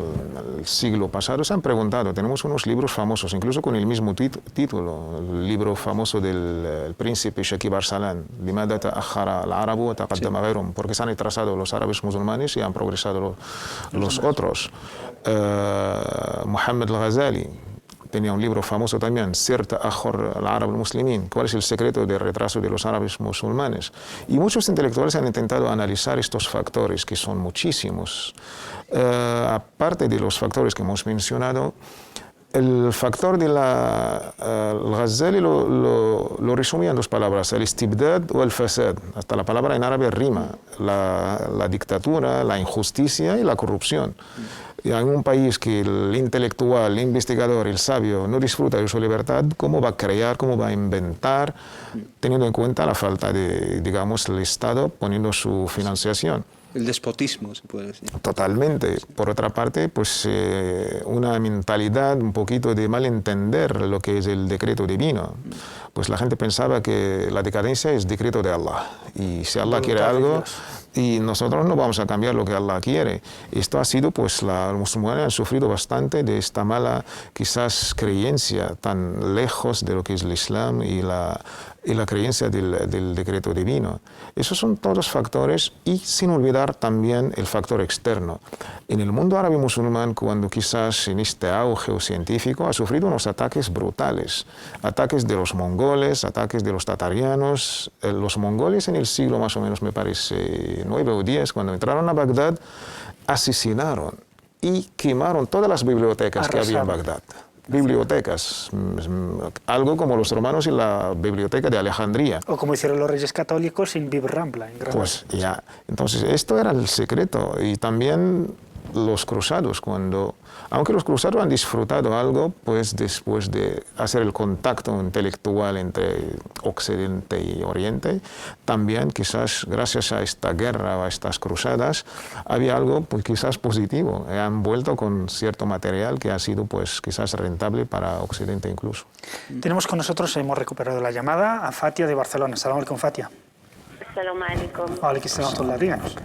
siglo pasado se han preguntado, tenemos unos libros famosos, incluso con el mismo título, el libro famoso del príncipe Shakib Arsalan, لماذا تأخر العرب وتقدم غيرهم, porque se han retrasado los árabes musulmanes y han progresado los otros. Muhammad al-Ghazali tenía un libro famoso también, Sir Ta'akhur al-Arab al-Muslimin, ¿cuál es el secreto del retraso de los árabes musulmanes? Y muchos intelectuales han intentado analizar estos factores, que son muchísimos. Aparte de los factores que hemos mencionado, el factor de Al-Ghazali lo resumía en dos palabras, el istibdad o el fasad. Hasta la palabra en árabe rima, la dictadura, la injusticia y la corrupción. Y en un país que el intelectual, el investigador, el sabio no disfruta de su libertad, ¿cómo va a crear, cómo va a inventar, teniendo en cuenta la falta de, digamos, el Estado poniendo su financiación? El despotismo, se puede decir. Totalmente. Por otra parte, pues una mentalidad un poquito de mal entender lo que es el decreto divino. Pues la gente pensaba que la decadencia es decreto de Allah. Y si Allah quiere algo, y nosotros no vamos a cambiar lo que Allah quiere. Esto ha sido, pues, los musulmanes han sufrido bastante de esta mala, quizás, creencia tan lejos de lo que es el Islam y la creencia del decreto divino. Esos son todos factores, y sin olvidar también el factor externo. En el mundo árabe musulmán, cuando quizás en este auge científico, ha sufrido unos ataques brutales. Ataques de los mongoles, ataques de los tatarianos. Los mongoles en el siglo más o menos, me parece, 9 o 10, cuando entraron a Bagdad, asesinaron y quemaron todas las bibliotecas que había en Bagdad. Bibliotecas, algo como los romanos y la biblioteca de Alejandría. O como hicieron los reyes católicos en Vibrambla, en Granada. Pues ya, entonces esto era el secreto, y también los cruzados, aunque los cruzados han disfrutado algo, pues después de hacer el contacto intelectual entre Occidente y Oriente, también quizás gracias a esta guerra o a estas cruzadas había algo pues quizás positivo. Han vuelto con cierto material que ha sido pues quizás rentable para Occidente incluso. Tenemos con nosotros, hemos recuperado la llamada, a Fatia de Barcelona. Salam alaikum, Fatia. Salam alaikum. Alaikum salam, díganos.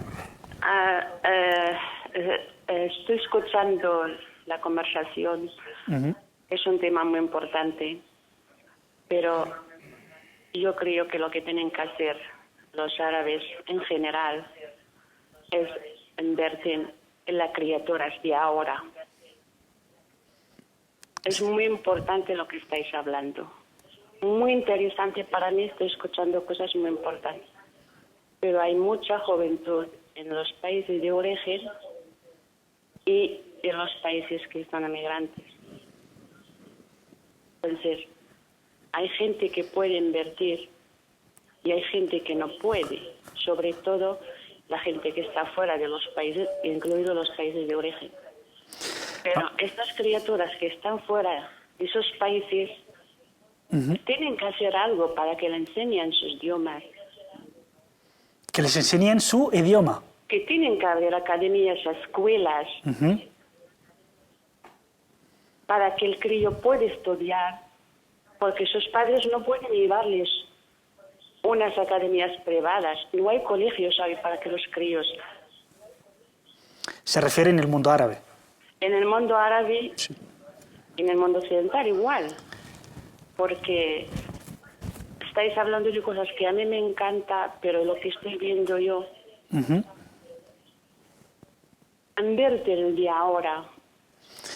Estoy escuchando la conversación. Es un tema muy importante, pero yo creo que lo que tienen que hacer los árabes en general es invertir en las criaturas de ahora. Es muy importante lo que estáis hablando. Muy interesante para mí, estoy escuchando cosas muy importantes. Pero hay mucha juventud en los países de origen y en los países que están emigrantes. Entonces, hay gente que puede invertir y hay gente que no puede, sobre todo la gente que está fuera de los países, incluidos los países de origen. Pero estas criaturas que están fuera de esos países tienen que hacer algo para que le enseñen sus idiomas. Que les enseñen su idioma. Que tienen que abrir academias, escuelas, para que el crío pueda estudiar, porque sus padres no pueden llevarles unas academias privadas, no hay colegios hoy para que los críos. Se refiere en el mundo árabe. En el mundo árabe, sí. En el mundo occidental igual, porque estáis hablando de cosas que a mí me encanta, pero lo que estoy viendo yo, invertir el día ahora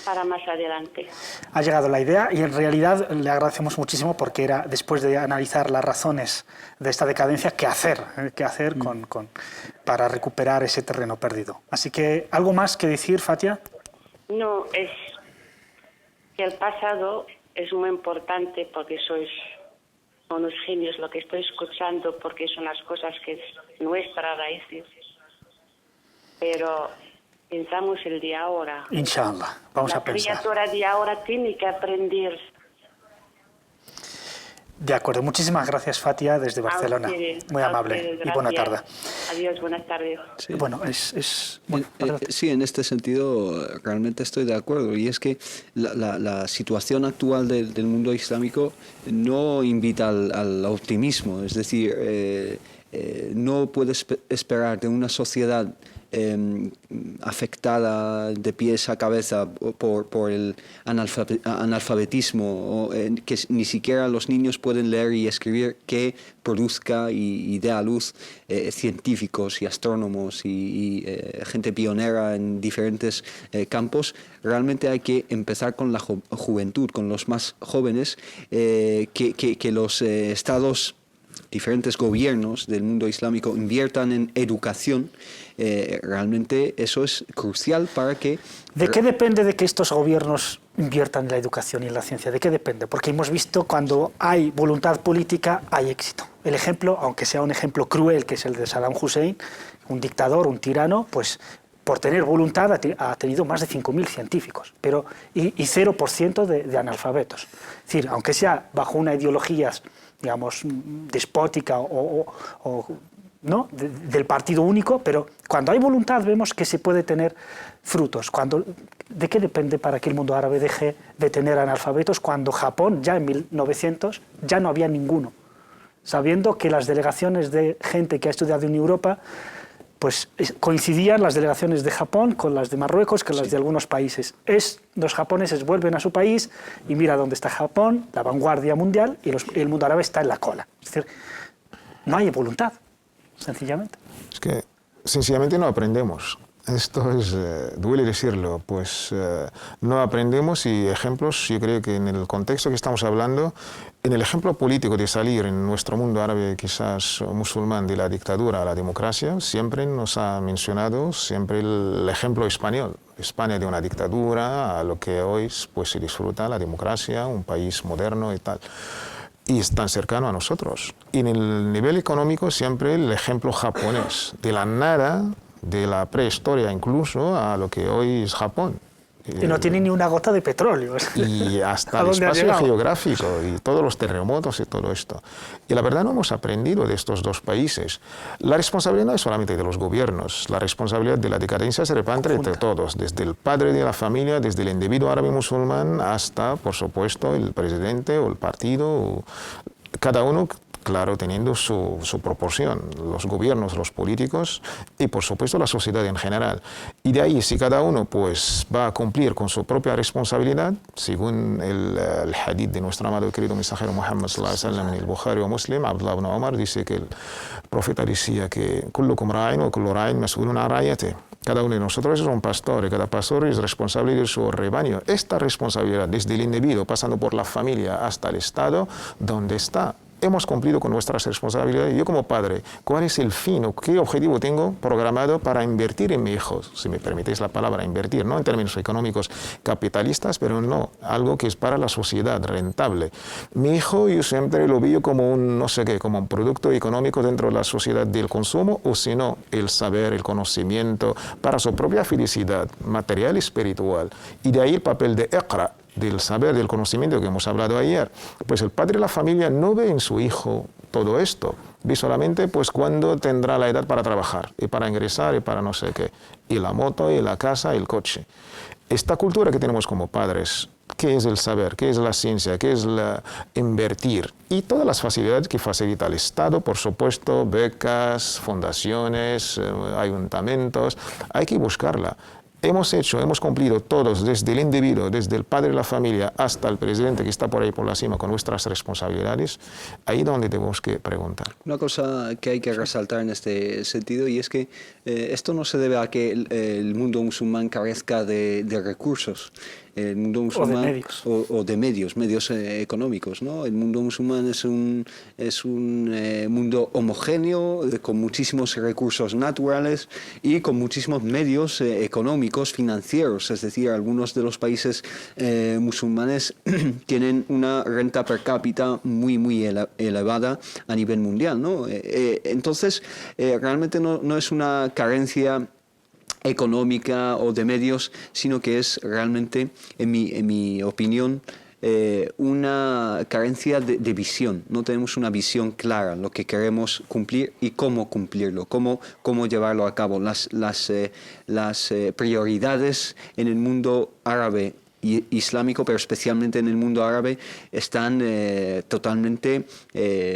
para más adelante. Ha llegado la idea y en realidad le agradecemos muchísimo porque era, después de analizar las razones de esta decadencia, qué hacer para recuperar ese terreno perdido. Así que, ¿algo más que decir, Fatia? No, es que el pasado es muy importante porque sois unos genios lo que estoy escuchando, porque son las cosas que es nuestras raíces. Pero pensamos el día ahora. Inshallah, vamos a pensar. La criatura de ahora tiene que aprender. De acuerdo, muchísimas gracias, Fatia, desde Barcelona. Muy amable y buena tarde. Adiós, buenas tardes. Sí. Bueno, sí, en este sentido realmente estoy de acuerdo. Y es que la situación actual del mundo islámico no invita al optimismo. Es decir, no puedes esperar de una sociedad afectada de pies a cabeza por el analfabetismo, que ni siquiera los niños pueden leer y escribir, que produzca y dé a luz científicos y astrónomos y gente pionera en diferentes campos. Realmente hay que empezar con la juventud, con los más jóvenes, que los estados, diferentes gobiernos del mundo islámico inviertan en educación. Realmente eso es crucial para que... ¿De qué depende de que estos gobiernos inviertan en la educación y en la ciencia? ¿De qué depende? Porque hemos visto cuando hay voluntad política hay éxito. El ejemplo, aunque sea un ejemplo cruel, que es el de Saddam Hussein, un dictador, un tirano, pues por tener voluntad ha tenido más de 5.000 científicos, y 0% de analfabetos. Es decir, aunque sea bajo una ideología, digamos, despótica ¿no? del partido único, pero cuando hay voluntad vemos que se puede tener frutos. ¿De qué depende para que el mundo árabe deje de tener analfabetos cuando Japón, ya en 1900, ya no había ninguno? Sabiendo que las delegaciones de gente que ha estudiado en Europa, pues coincidían las delegaciones de Japón con las de Marruecos, con las de algunos países. Los japoneses vuelven a su país y mira dónde está Japón, la vanguardia mundial, y el mundo árabe está en la cola. Es decir, no hay voluntad, sencillamente. Es que sencillamente no aprendemos. Esto duele decirlo, pues no aprendemos y ejemplos, yo creo que en el contexto que estamos hablando, en el ejemplo político de salir en nuestro mundo árabe, quizás musulmán, de la dictadura a la democracia, siempre nos ha mencionado siempre el ejemplo español. España de una dictadura a lo que hoy pues, se disfruta la democracia, un país moderno y tal. Y es tan cercano a nosotros. Y en el nivel económico siempre el ejemplo japonés, de la nada, de la prehistoria incluso a lo que hoy es Japón. Y no tiene ni una gota de petróleo. Y hasta ¿A el dónde ha espacio llegado? geográfico y todos los terremotos y todo esto. Y la verdad no hemos aprendido de estos dos países. La responsabilidad no es solamente de los gobiernos, la responsabilidad de la decadencia se reparte entre todos, desde el padre de la familia, desde el individuo árabe musulmán hasta, por supuesto, el presidente o el partido, o cada uno, claro, teniendo su proporción, los gobiernos, los políticos y, por supuesto, la sociedad en general. Y de ahí, si cada uno pues, va a cumplir con su propia responsabilidad, según el hadith de nuestro amado y querido mensajero Muhammad sallallahu alaihi wasallam en el Bukhari o Muslim, Abdullah ibn Umar dice que el profeta decía que kullukum ra'in wa kullu ra'in mas'ulun an ra'iyatihi. Cada uno de nosotros es un pastor y cada pastor es responsable de su rebaño. Esta responsabilidad, desde el individuo, pasando por la familia hasta el Estado, ¿dónde está? Hemos cumplido con nuestras responsabilidades. Yo como padre, ¿cuál es el fin o qué objetivo tengo programado para invertir en mi hijo? Si me permitéis la palabra invertir, no en términos económicos capitalistas, pero no, algo que es para la sociedad rentable. Mi hijo yo siempre lo veo como un, no sé qué, como un producto económico dentro de la sociedad del consumo, o si no, el saber, el conocimiento, para su propia felicidad material y espiritual. Y de ahí el papel de Iqra, del saber, del conocimiento que hemos hablado ayer. Pues el padre de la familia no ve en su hijo todo esto, ve solamente pues cuando tendrá la edad para trabajar y para ingresar y para no sé qué, y la moto y la casa y el coche. Esta cultura que tenemos como padres, ¿qué es el saber? ¿Qué es la ciencia? ¿Qué es la invertir? Y todas las facilidades que facilita el Estado, por supuesto, becas, fundaciones, ayuntamientos, hay que buscarla. Hemos cumplido todos, desde el individuo, desde el padre de la familia hasta el presidente que está por ahí por la cima con nuestras responsabilidades, ahí donde tenemos que preguntar. Una cosa que hay que resaltar en este sentido, y es que esto no se debe a que el mundo musulmán carezca de recursos. El mundo musulmán, o de medios. medios económicos, ¿no? El mundo musulmán es un mundo homogéneo, con muchísimos recursos naturales y con muchísimos medios económicos, financieros. Es decir, algunos de los países musulmanes tienen una renta per cápita muy elevada a nivel mundial, ¿no? Entonces, realmente no es una carencia económica o de medios, sino que es realmente, en mi opinión, una carencia de visión. No tenemos una visión clara, lo que queremos cumplir y cómo cumplirlo, cómo llevarlo a cabo. Las prioridades en el mundo árabe islámico, pero especialmente en el mundo árabe, están totalmente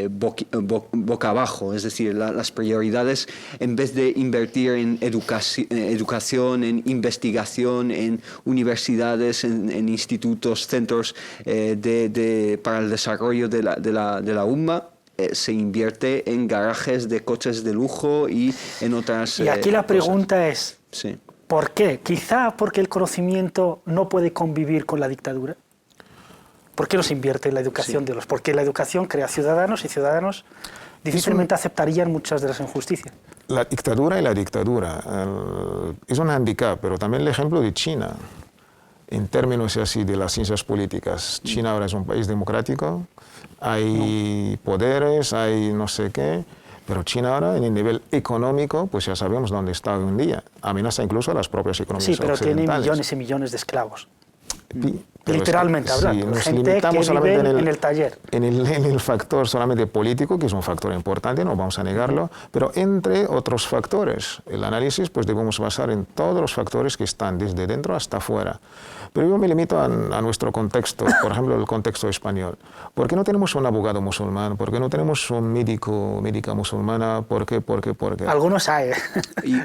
boca abajo. Es decir, las prioridades, en vez de invertir en educación, en investigación, en universidades, en institutos, centros para el desarrollo de la umma, se invierte en garajes de coches de lujo y en otras Y aquí la pregunta es, sí. ¿Por qué? Quizá porque el conocimiento no puede convivir con la dictadura. ¿Por qué no se invierte en la educación de los? Porque la educación crea ciudadanos y ciudadanos difícilmente aceptarían muchas de las injusticias. La dictadura es un handicap, pero también el ejemplo de China, en términos así de las ciencias políticas. China ahora es un país democrático, hay poderes, hay no sé qué. Pero China ahora, en el nivel económico, pues ya sabemos dónde está hoy en día. Amenaza incluso a las propias economías occidentales. Sí, pero tiene millones y millones de esclavos. Pero literalmente hablando. Sí, nos gente limitamos que vive solamente en el taller. En el factor solamente político, que es un factor importante, no vamos a negarlo, pero entre otros factores. El análisis pues debemos basar en todos los factores que están desde dentro hasta afuera. Pero yo me limito a nuestro contexto, por ejemplo, el contexto español. ¿Por qué no tenemos un abogado musulmán? ¿Por qué no tenemos un médica musulmana? ¿Por qué? Algunos hay.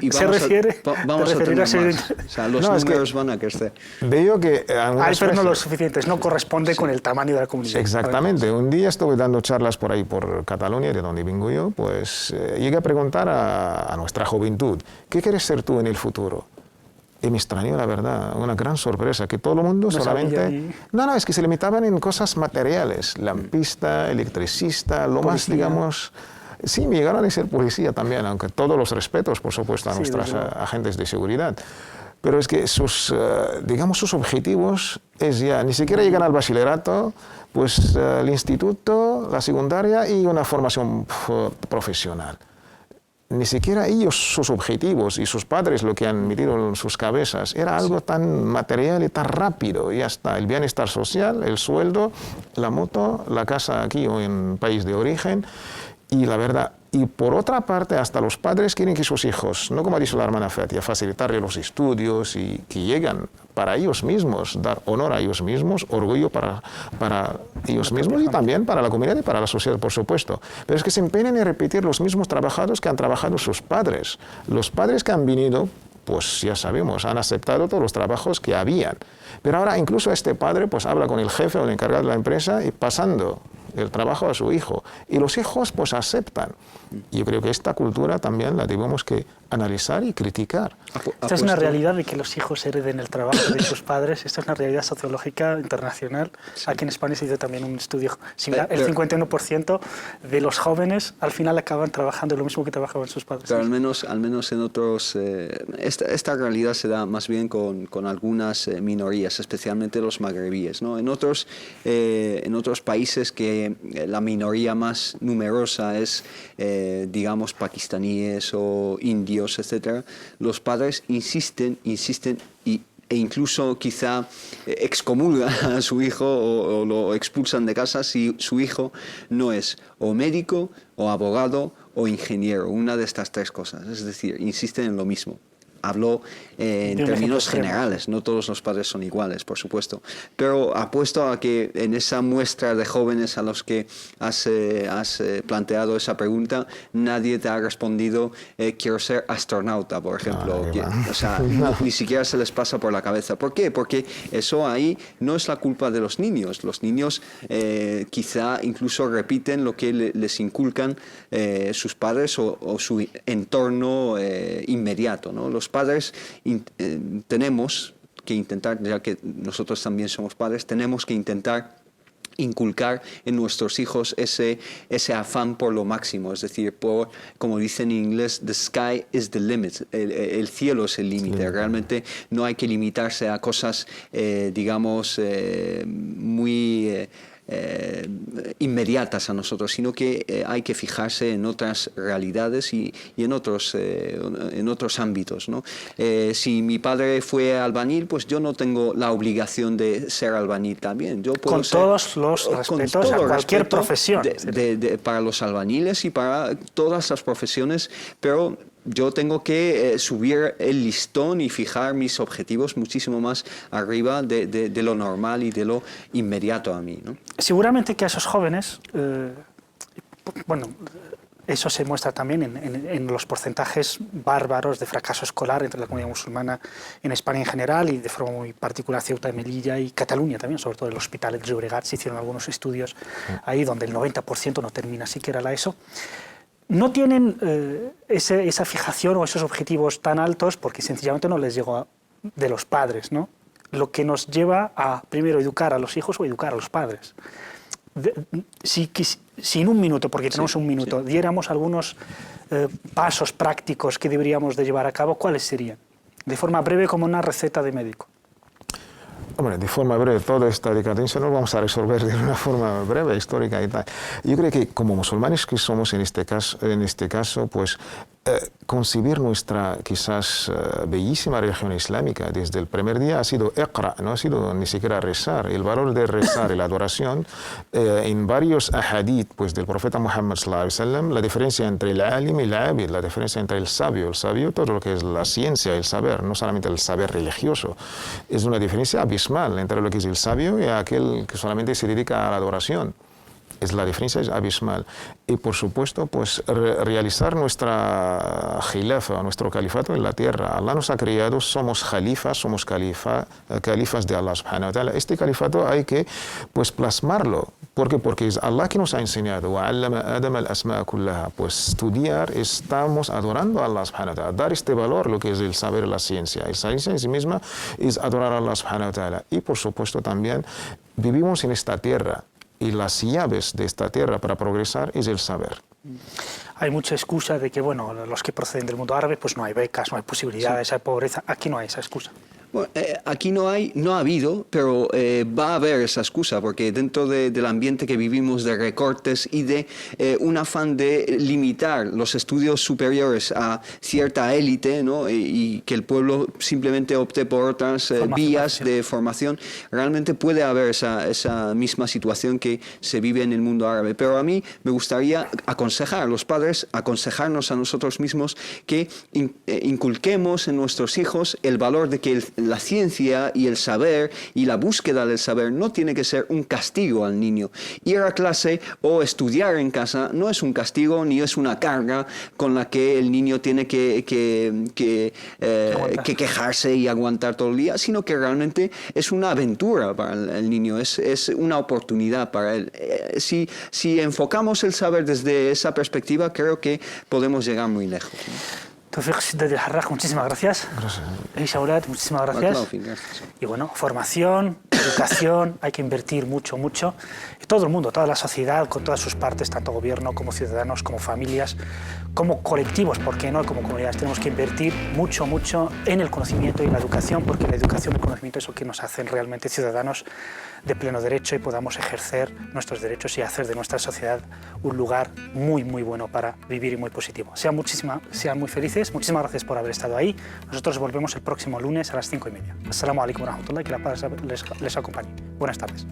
Y se refiere vamos a tener más. O sea, los números van a crecer. Veo que hay, pero no lo suficientes, no corresponde con el tamaño de la comunidad. Exactamente. Un día estuve dando charlas por ahí, por Cataluña, de donde vengo yo, pues llegué a preguntar a nuestra juventud, ¿qué quieres ser tú en el futuro? Y me extrañó, la verdad, una gran sorpresa, que todo el mundo solamente... No, es que se limitaban en cosas materiales, lampista, electricista, lo más, digamos... Sí, me llegaron a ser policía también, aunque todos los respetos, por supuesto, a nuestros agentes de seguridad. Pero es que sus objetivos es ya, ni siquiera llegar al bachillerato, pues el instituto, la secundaria y una formación profesional. ni siquiera ellos, sus objetivos y sus padres lo que han metido en sus cabezas, era algo tan material y tan rápido, y ya está, el bienestar social, el sueldo, la moto, la casa aquí o en país de origen, y la verdad, y por otra parte, hasta los padres quieren que sus hijos, no como ha dicho la hermana Fatia, facilitarle los estudios y que lleguen para ellos mismos, dar honor a ellos mismos, orgullo para ellos mismos y también para la comunidad y para la sociedad, por supuesto. Pero es que se empeñan en repetir los mismos trabajados que han trabajado sus padres. Los padres que han venido, pues ya sabemos, han aceptado todos los trabajos que habían. Pero ahora incluso este padre pues habla con el jefe o el encargado de la empresa y pasando el trabajo a su hijo. Y los hijos pues aceptan. Y yo creo que esta cultura también la debemos que analizar y criticar. Esta es una realidad de que los hijos hereden el trabajo de sus padres. Esta es una realidad sociológica internacional. Sí. Aquí en España se hizo también un estudio similar. El 51% de los jóvenes al final acaban trabajando lo mismo que trabajaban sus padres. Pero al menos en otros... esta realidad se da más bien con algunas minorías, especialmente los magrebíes, ¿no? En otros países que la minoría más numerosa es, digamos, pakistaníes o indios, etcétera, los padres insisten e incluso quizá excomulgan a su hijo o lo expulsan de casa si su hijo no es o médico o abogado o ingeniero, una de estas tres cosas. Es decir, insisten en lo mismo. Hablo en términos generales, no todos los padres son iguales, por supuesto, pero apuesto a que en esa muestra de jóvenes a los que has planteado esa pregunta, nadie te ha respondido quiero ser astronauta, por ejemplo. O sea, ni siquiera se les pasa por la cabeza. ¿Por qué? Porque eso ahí no es la culpa de los niños. Los niños quizá incluso repiten lo que les inculcan sus padres o su entorno inmediato, ¿no? Los padres tenemos que intentar, ya que nosotros también somos padres, tenemos que intentar inculcar en nuestros hijos ese afán por lo máximo, es decir, como dicen en inglés, the sky is the limit, el cielo es el límite. Sí. Realmente no hay que limitarse a cosas, digamos, muy... inmediatas a nosotros, sino que hay que fijarse en otras realidades y en otros ámbitos, ¿no? Si mi padre fue albañil, pues yo no tengo la obligación de ser albañil también. Yo puedo todos los respetos a cualquier profesión. Para los albañiles y para todas las profesiones, pero yo tengo que subir el listón y fijar mis objetivos muchísimo más arriba de lo normal y de lo inmediato a mí, ¿no? Seguramente que a esos jóvenes, bueno, eso se muestra también en los porcentajes bárbaros de fracaso escolar entre la comunidad musulmana en España en general y de forma muy particular Ceuta y Melilla y Cataluña también, sobre todo el Hospitalet de Llobregat. Se hicieron algunos estudios ahí donde el 90% no termina siquiera la ESO. No tienen esa fijación o esos objetivos tan altos porque sencillamente no les llegó de los padres, ¿no? Lo que nos lleva a, primero, educar a los hijos o educar a los padres. Si en un minuto, porque tenemos un minuto, diéramos algunos pasos prácticos que deberíamos de llevar a cabo, ¿cuáles serían? De forma breve, como una receta de médico. Hombre, de forma breve, toda esta decadencia no vamos a resolver de una forma breve, histórica y tal. Yo creo que como musulmanes que somos en este caso pues concebir nuestra quizás bellísima religión islámica desde el primer día ha sido iqra, no ha sido ni siquiera rezar. El valor de rezar y la adoración en varios ahadith pues, del profeta Muhammad sallallahu alaihi wasallam, la diferencia entre el alim y el abid, la diferencia entre el sabio, todo lo que es la ciencia, el saber, no solamente el saber religioso, es una diferencia abismal entre lo que es el sabio y aquel que solamente se dedica a la adoración. La diferencia es abismal. Y por supuesto, pues realizar nuestra khilafa, nuestro califato en la tierra. Allah nos ha creado, somos califas de Allah subhanahu wa ta'ala. Este califato hay que pues plasmarlo. ¿Por qué? Porque es Allah que nos ha enseñado. وَعَلَّمَ آدَمَ الْأَسْمَاءَ كُلَّهَا. Pues estudiar, estamos adorando a Allah subhanahu wa ta'ala. Dar este valor, lo que es el saber, la ciencia. La ciencia en sí misma es adorar a Allah subhanahu wa ta'ala. Y por supuesto también vivimos en esta tierra. Y las llaves de esta tierra para progresar es el saber. Hay mucha excusa de que, bueno, los que proceden del mundo árabe, pues no hay becas, no hay posibilidades, hay pobreza. Aquí no hay esa excusa. Bueno, aquí no ha habido, pero va a haber esa excusa, porque dentro del ambiente que vivimos de recortes y de un afán de limitar los estudios superiores a cierta élite, ¿no? y que el pueblo simplemente opte por otras vías de formación, realmente puede haber esa misma situación que se vive en el mundo árabe. Pero a mí me gustaría aconsejar a los padres, aconsejarnos a nosotros mismos que inculquemos en nuestros hijos el valor de que la ciencia y el saber y la búsqueda del saber no tiene que ser un castigo al niño. Ir a clase o estudiar en casa no es un castigo ni es una carga con la que el niño tiene que quejarse y aguantar todo el día, sino que realmente es una aventura para el niño, es una oportunidad para él. Si enfocamos el saber desde esa perspectiva, creo que podemos llegar muy lejos, ¿no? Tawfiq Shiddat al-Harraj, muchísimas gracias. Aisha Aulad, muchísimas gracias. Y bueno, formación, educación, hay que invertir mucho, mucho. Todo el mundo, toda la sociedad, con todas sus partes, tanto gobierno como ciudadanos, como familias, como colectivos, ¿por qué no? Como comunidades, tenemos que invertir mucho, mucho en el conocimiento y la educación, porque la educación y el conocimiento es lo que nos hacen realmente ciudadanos de pleno derecho y podamos ejercer nuestros derechos y hacer de nuestra sociedad un lugar muy, muy bueno para vivir y muy positivo. Sean muy felices, muchísimas gracias por haber estado ahí. Nosotros volvemos el próximo lunes a las 5:30. Assalamu alaikum wa rahmatullah, que la paz les acompañe. Buenas tardes.